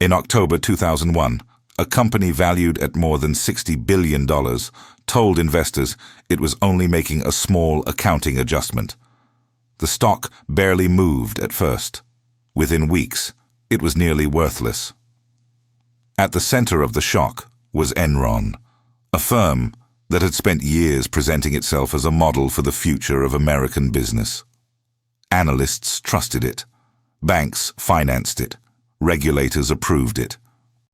In October 2001, a company valued at more than $60 billion told investors it was only making a small accounting adjustment. The stock barely moved at first. Within weeks, it was nearly worthless. At the center of the shock was Enron, a firm that had spent years presenting itself as a model for the future of American business. Analysts trusted it. Banks financed it. Regulators approved it.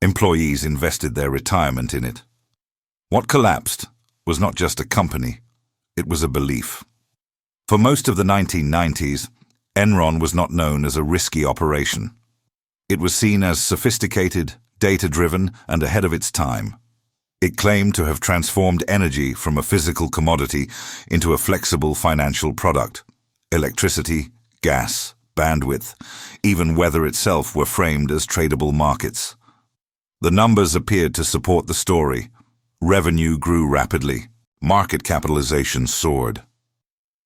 Employees invested their retirement in it. What collapsed was not just a company, it was a belief. For most of the 1990s, Enron was not known as a risky operation. It was seen as sophisticated, data-driven, and ahead of its time. It claimed to have transformed energy from a physical commodity into a flexible financial product. Electricity, gas, bandwidth, even weather itself were framed as tradable markets. The numbers appeared to support the story. Revenue grew rapidly. Market capitalization soared.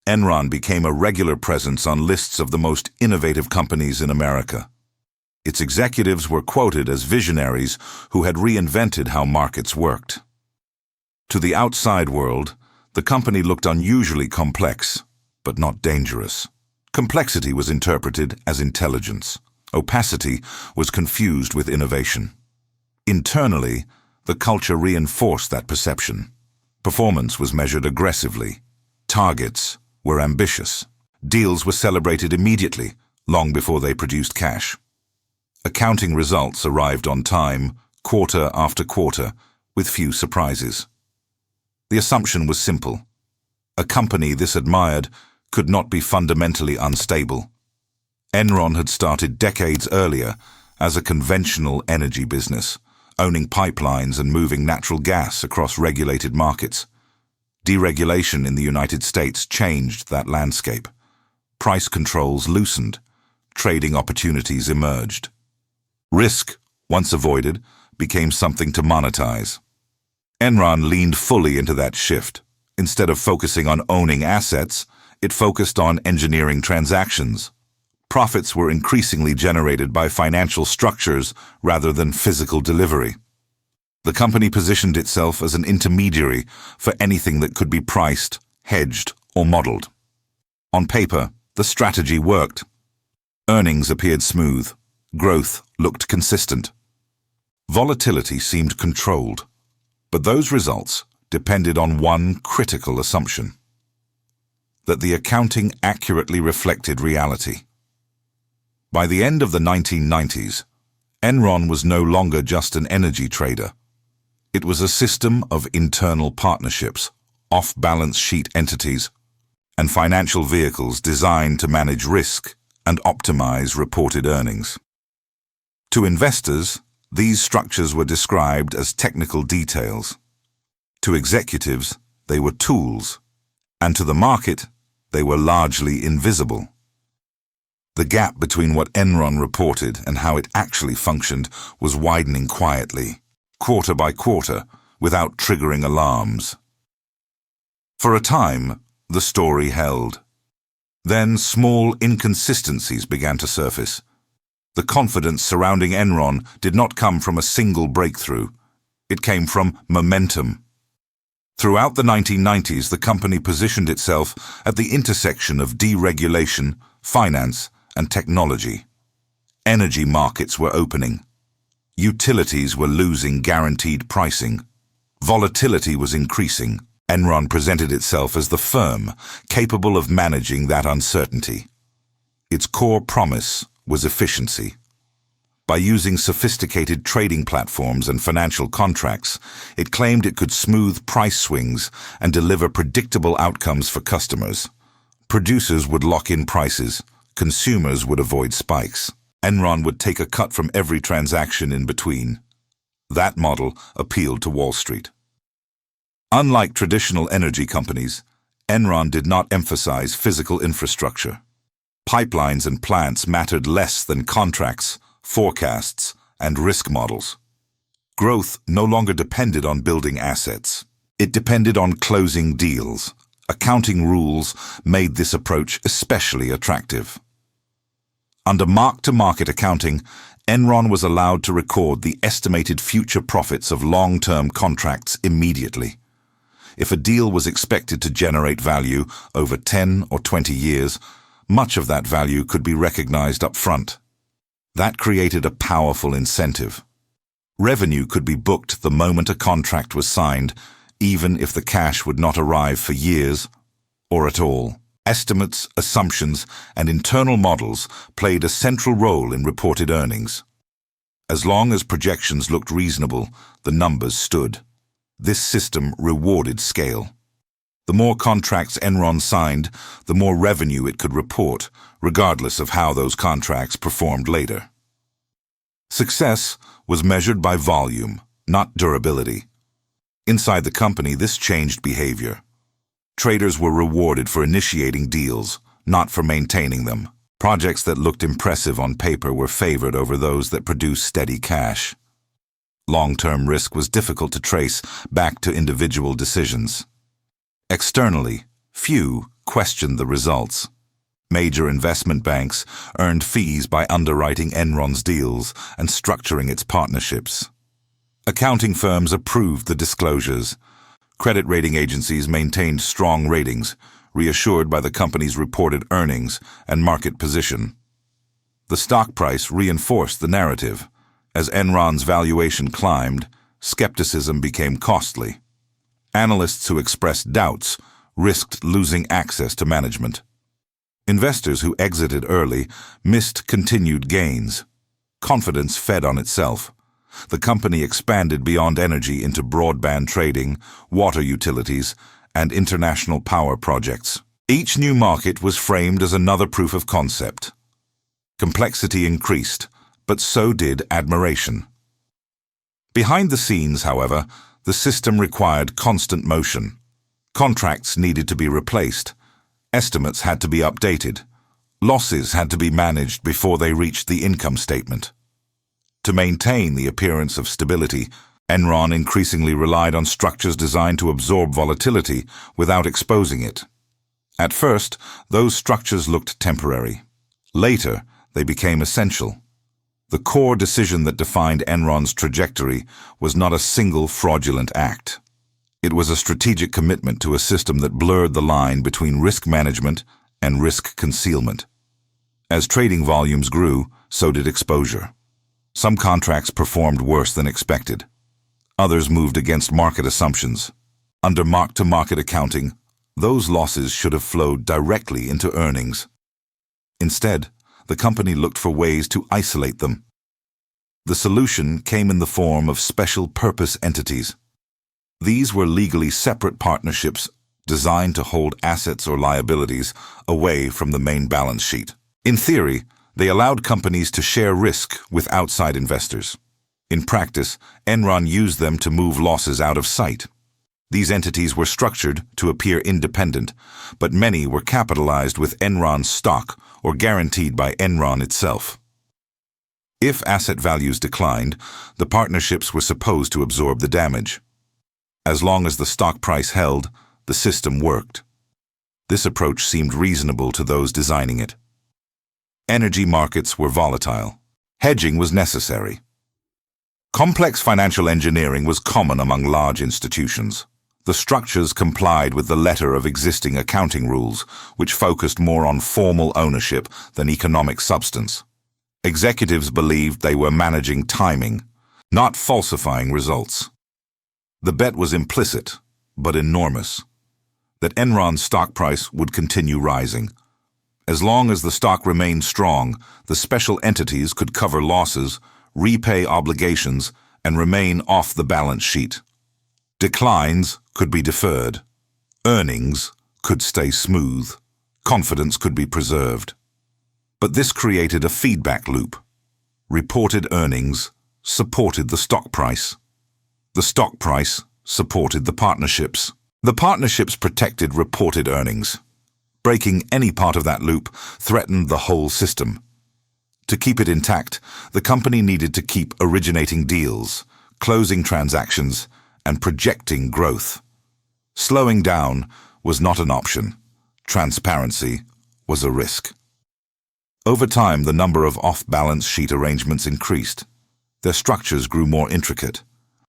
Enron became a regular presence on lists of the most innovative companies in America. Its executives were quoted as visionaries who had reinvented how markets worked. To the outside world, the company looked unusually complex, but not dangerous. Complexity was interpreted as intelligence. Opacity was confused with innovation. Internally, the culture reinforced that perception. Performance was measured aggressively. Targets were ambitious. Deals were celebrated immediately, long before they produced cash. Accounting results arrived on time, quarter after quarter, with few surprises. The assumption was simple. A company this admired could not be fundamentally unstable. Enron had started decades earlier as a conventional energy business, owning pipelines and moving natural gas across regulated markets. Deregulation in the United States changed that landscape. Price controls loosened. Trading opportunities emerged. Risk, once avoided, became something to monetize. Enron leaned fully into that shift. Instead of focusing on owning assets, it focused on engineering transactions. Profits were increasingly generated by financial structures rather than physical delivery. The company positioned itself as an intermediary for anything that could be priced, hedged, or modeled. On paper, the strategy worked. Earnings appeared smooth. Growth looked consistent. Volatility seemed controlled. But those results depended on one critical assumption: that the accounting accurately reflected reality. By the end of the 1990s, Enron was no longer just an energy trader. It was a system of internal partnerships, off-balance sheet entities, and financial vehicles designed to manage risk and optimize reported earnings. To investors, these structures were described as technical details. To executives, they were tools, and to the market, they were largely invisible. The gap between what Enron reported and how it actually functioned was widening quietly, quarter by quarter, without triggering alarms. For a time, the story held. Then small inconsistencies began to surface. The confidence surrounding Enron did not come from a single breakthrough. It came from momentum. Throughout the 1990s, the company positioned itself at the intersection of deregulation, finance, and technology. Energy markets were opening. Utilities were losing guaranteed pricing. Volatility was increasing. Enron presented itself as the firm capable of managing that uncertainty. Its core promise was efficiency. By using sophisticated trading platforms and financial contracts, it claimed it could smooth price swings and deliver predictable outcomes for customers. Producers would lock in prices. Consumers would avoid spikes. Enron would take a cut from every transaction in between. That model appealed to Wall Street. Unlike traditional energy companies, Enron did not emphasize physical infrastructure. Pipelines and plants mattered less than contracts, forecasts, and risk models. Growth no longer depended on building assets. It depended on closing deals. Accounting rules made this approach especially attractive. Under mark-to-market accounting, Enron was allowed to record the estimated future profits of long-term contracts immediately. If a deal was expected to generate value over 10 or 20 years, much of that value could be recognized up front. That created a powerful incentive. Revenue could be booked the moment a contract was signed, even if the cash would not arrive for years or at all. Estimates, assumptions, and internal models played a central role in reported earnings. As long as projections looked reasonable, the numbers stood. This system rewarded scale. The more contracts Enron signed, the more revenue it could report, regardless of how those contracts performed later. Success was measured by volume, not durability. Inside the company, this changed behavior. Traders were rewarded for initiating deals, not for maintaining them. Projects that looked impressive on paper were favored over those that produced steady cash. Long-term risk was difficult to trace back to individual decisions. Externally, few questioned the results. Major investment banks earned fees by underwriting Enron's deals and structuring its partnerships. Accounting firms approved the disclosures. Credit rating agencies maintained strong ratings, reassured by the company's reported earnings and market position. The stock price reinforced the narrative. As Enron's valuation climbed, skepticism became costly. Analysts who expressed doubts risked losing access to management. Investors who exited early missed continued gains. Confidence fed on itself. The company expanded beyond energy into broadband trading, water utilities, and international power projects. Each new market was framed as another proof of concept. Complexity increased, but so did admiration. Behind the scenes, however, the system required constant motion. Contracts needed to be replaced. Estimates had to be updated. Losses had to be managed before they reached the income statement. To maintain the appearance of stability, Enron increasingly relied on structures designed to absorb volatility without exposing it. At first, those structures looked temporary. Later, they became essential. The core decision that defined Enron's trajectory was not a single fraudulent act. It was a strategic commitment to a system that blurred the line between risk management and risk concealment. As trading volumes grew, so did exposure. Some contracts performed worse than expected. Others moved against market assumptions. Under mark-to-market accounting, those losses should have flowed directly into earnings. Instead, the company looked for ways to isolate them. The solution came in the form of special-purpose entities. These were legally separate partnerships designed to hold assets or liabilities away from the main balance sheet. In theory, they allowed companies to share risk with outside investors. In practice, Enron used them to move losses out of sight. These entities were structured to appear independent, but many were capitalized with Enron's stock or guaranteed by Enron itself. If asset values declined, the partnerships were supposed to absorb the damage. As long as the stock price held, the system worked. This approach seemed reasonable to those designing it. Energy markets were volatile. Hedging was necessary. Complex financial engineering was common among large institutions. The structures complied with the letter of existing accounting rules, which focused more on formal ownership than economic substance. Executives believed they were managing timing, not falsifying results. The bet was implicit, but enormous, that Enron's stock price would continue rising. As long as the stock remained strong, the special entities could cover losses, repay obligations, and remain off the balance sheet. Declines could be deferred. Earnings could stay smooth. Confidence could be preserved. But this created a feedback loop. Reported earnings supported the stock price. The stock price supported the partnerships. The partnerships protected reported earnings. Breaking any part of that loop threatened the whole system. To keep it intact, the company needed to keep originating deals, closing transactions, and projecting growth. Slowing down was not an option. Transparency was a risk. Over time, the number of off-balance sheet arrangements increased. Their structures grew more intricate.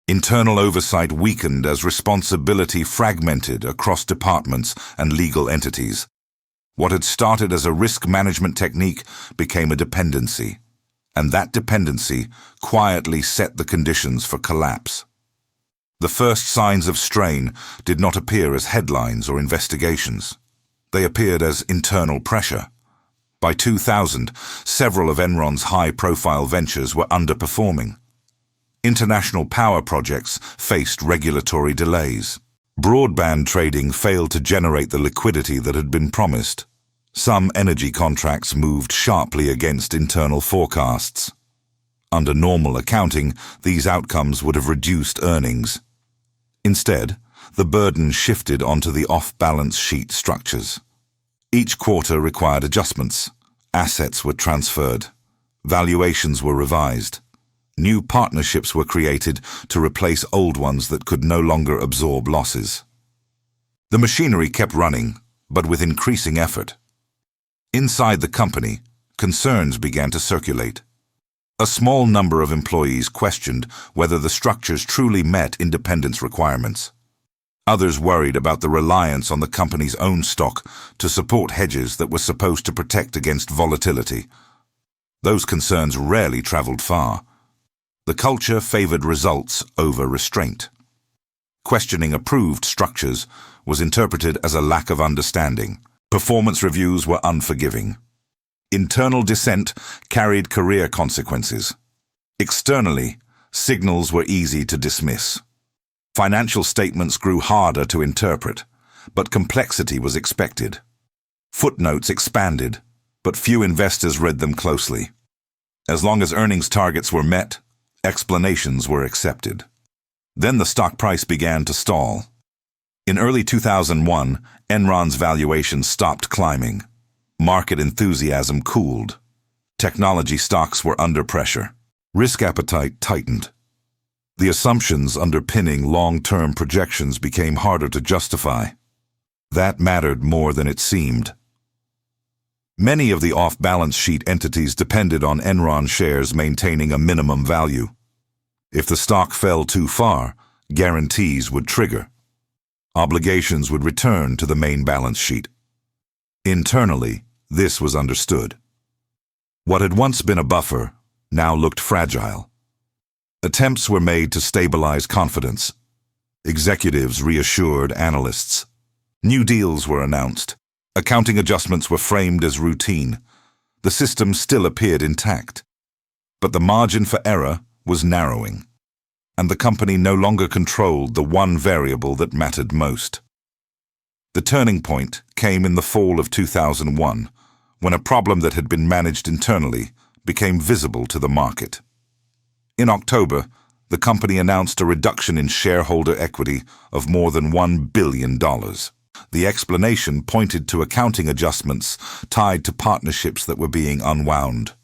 Internal oversight weakened as responsibility fragmented across departments and legal entities. What had started as a risk management technique became a dependency, and that dependency quietly set the conditions for collapse. The first signs of strain did not appear as headlines or investigations. They appeared as internal pressure. By 2000, several of Enron's high-profile ventures were underperforming. International power projects faced regulatory delays. Broadband trading failed to generate the liquidity that had been promised. Some energy contracts moved sharply against internal forecasts. Under normal accounting, these outcomes would have reduced earnings. Instead, the burden shifted onto the off-balance sheet structures. Each quarter required adjustments. Assets were transferred. Valuations were revised. New partnerships were created to replace old ones that could no longer absorb losses. The machinery kept running, but with increasing effort. Inside the company, concerns began to circulate. A small number of employees questioned whether the structures truly met independence requirements. Others worried about the reliance on the company's own stock to support hedges that were supposed to protect against volatility. Those concerns rarely traveled far. The culture favored results over restraint. Questioning approved structures was interpreted as a lack of understanding. Performance reviews were unforgiving. Internal dissent carried career consequences. Externally, signals were easy to dismiss. Financial statements grew harder to interpret, but complexity was expected. Footnotes expanded, but few investors read them closely. As long as earnings targets were met, explanations were accepted. Then the stock price began to stall. In early 2001, Enron's valuation stopped climbing. Market enthusiasm cooled. Technology stocks were under pressure. Risk appetite tightened. The assumptions underpinning long-term projections became harder to justify. That mattered more than it seemed. Many of the off-balance sheet entities depended on Enron shares maintaining a minimum value. If the stock fell too far, guarantees would trigger. Obligations would return to the main balance sheet. Internally, this was understood. What had once been a buffer now looked fragile. Attempts were made to stabilize confidence. Executives reassured analysts. New deals were announced. Accounting adjustments were framed as routine. The system still appeared intact. But the margin for error was narrowing, and the company no longer controlled the one variable that mattered most. The turning point came in the fall of 2001, when a problem that had been managed internally became visible to the market. In October, the company announced a reduction in shareholder equity of more than $1 billion. The explanation pointed to accounting adjustments tied to partnerships that were being unwound.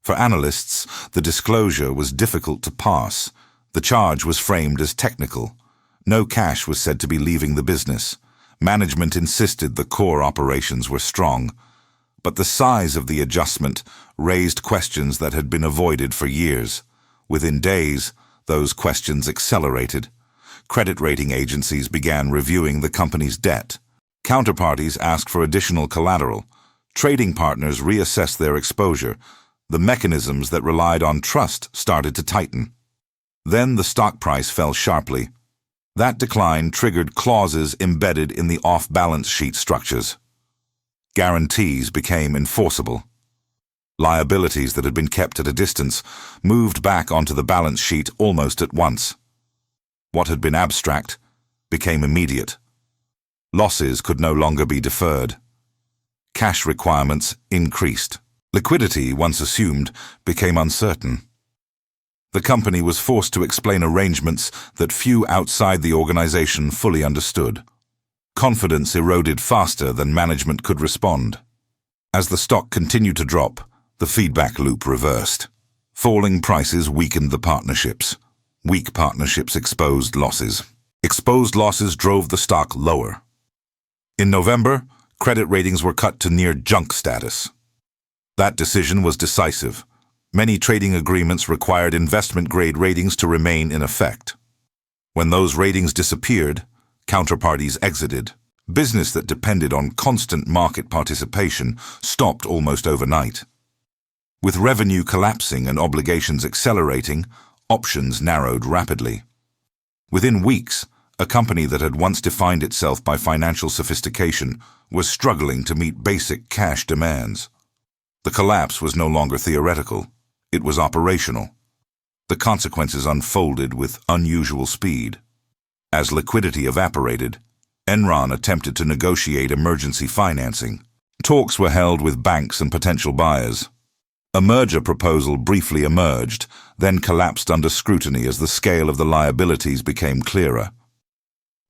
For analysts, the disclosure was difficult to pass. The charge was framed as technical. No cash was said to be leaving the business. Management insisted the core operations were strong. But the size of the adjustment raised questions that had been avoided for years. Within days, those questions accelerated. Credit rating agencies began reviewing the company's debt. Counterparties asked for additional collateral. Trading partners reassessed their exposure. The mechanisms that relied on trust started to tighten. Then the stock price fell sharply. That decline triggered clauses embedded in the off-balance sheet structures. Guarantees became enforceable. Liabilities that had been kept at a distance moved back onto the balance sheet almost at once. What had been abstract became immediate. Losses could no longer be deferred. Cash requirements increased. Liquidity, once assumed, became uncertain. The company was forced to explain arrangements that few outside the organization fully understood. Confidence eroded faster than management could respond. As the stock continued to drop, the feedback loop reversed. Falling prices weakened the partnerships. Weak partnerships exposed losses. Exposed losses drove the stock lower. In November, credit ratings were cut to near junk status. That decision was decisive. Many trading agreements required investment-grade ratings to remain in effect. When those ratings disappeared, counterparties exited. Business that depended on constant market participation stopped almost overnight. With revenue collapsing and obligations accelerating, options narrowed rapidly. Within weeks, a company that had once defined itself by financial sophistication was struggling to meet basic cash demands. The collapse was no longer theoretical. It was operational. The consequences unfolded with unusual speed. As liquidity evaporated, Enron attempted to negotiate emergency financing. Talks were held with banks and potential buyers. A merger proposal briefly emerged, then collapsed under scrutiny as the scale of the liabilities became clearer.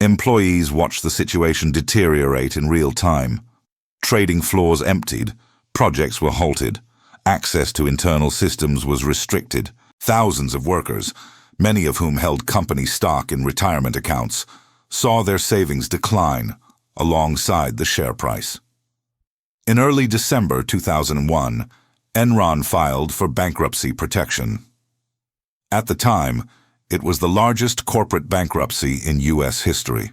Employees watched the situation deteriorate in real time. Trading floors emptied, projects were halted, access to internal systems was restricted. Thousands of workers, many of whom held company stock in retirement accounts, saw their savings decline alongside the share price. In early December 2001, Enron filed for bankruptcy protection. At the time, it was the largest corporate bankruptcy in U.S. history.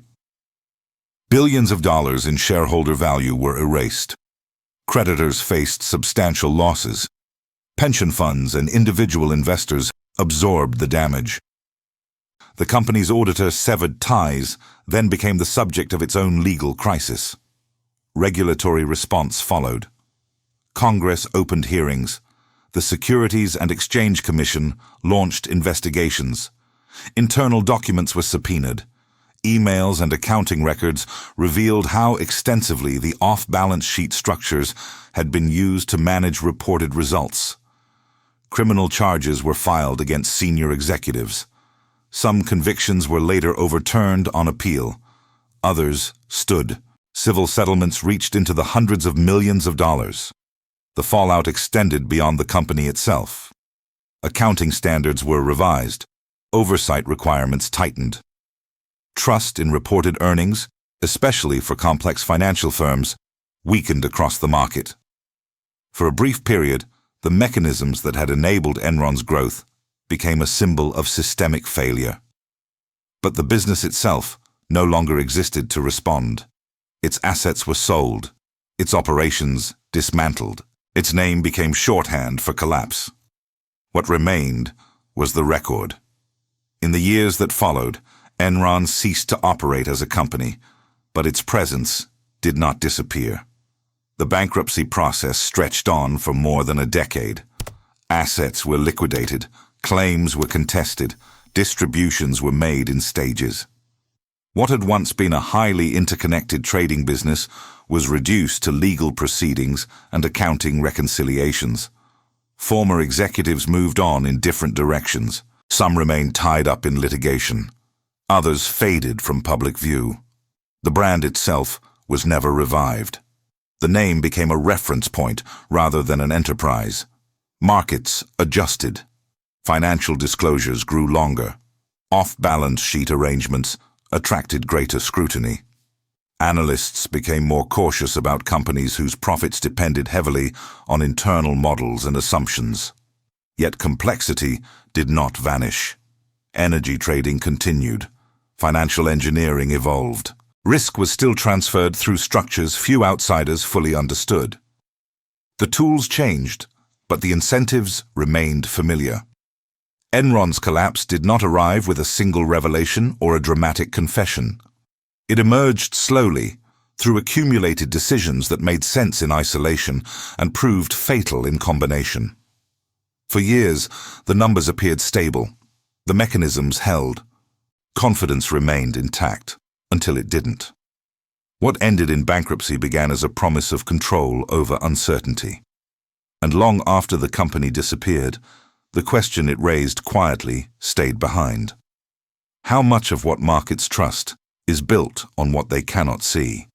Billions of dollars in shareholder value were erased. Creditors faced substantial losses. Pension funds and individual investors absorbed the damage. The company's auditor severed ties, then became the subject of its own legal crisis. Regulatory response followed. Congress opened hearings. The Securities and Exchange Commission launched investigations. Internal documents were subpoenaed. Emails and accounting records revealed how extensively the off-balance sheet structures had been used to manage reported results. Criminal charges were filed against senior executives. Some convictions were later overturned on appeal. Others stood. Civil settlements reached into the hundreds of millions of dollars. The fallout extended beyond the company itself. Accounting standards were revised. Oversight requirements tightened. Trust in reported earnings, especially for complex financial firms, weakened across the market. For a brief period, the mechanisms that had enabled Enron's growth became a symbol of systemic failure. But the business itself no longer existed to respond. Its assets were sold, its operations dismantled. Its name became shorthand for collapse. What remained was the record. In the years that followed, Enron ceased to operate as a company, but its presence did not disappear. The bankruptcy process stretched on for more than a decade. Assets were liquidated, claims were contested, distributions were made in stages. What had once been a highly interconnected trading business was reduced to legal proceedings and accounting reconciliations. Former executives moved on in different directions. Some remained tied up in litigation. Others faded from public view. The brand itself was never revived. The name became a reference point rather than an enterprise. Markets adjusted. Financial disclosures grew longer. Off-balance sheet arrangements attracted greater scrutiny. Analysts became more cautious about companies whose profits depended heavily on internal models and assumptions. Yet complexity did not vanish. Energy trading continued. Financial engineering evolved. Risk was still transferred through structures few outsiders fully understood. The tools changed, but the incentives remained familiar. Enron's collapse did not arrive with a single revelation or a dramatic confession. It emerged slowly, through accumulated decisions that made sense in isolation and proved fatal in combination. For years, the numbers appeared stable. The mechanisms held. Confidence remained intact, until it didn't. What ended in bankruptcy began as a promise of control over uncertainty. And long after the company disappeared, the question it raised quietly stayed behind. How much of what markets trust is built on what they cannot see?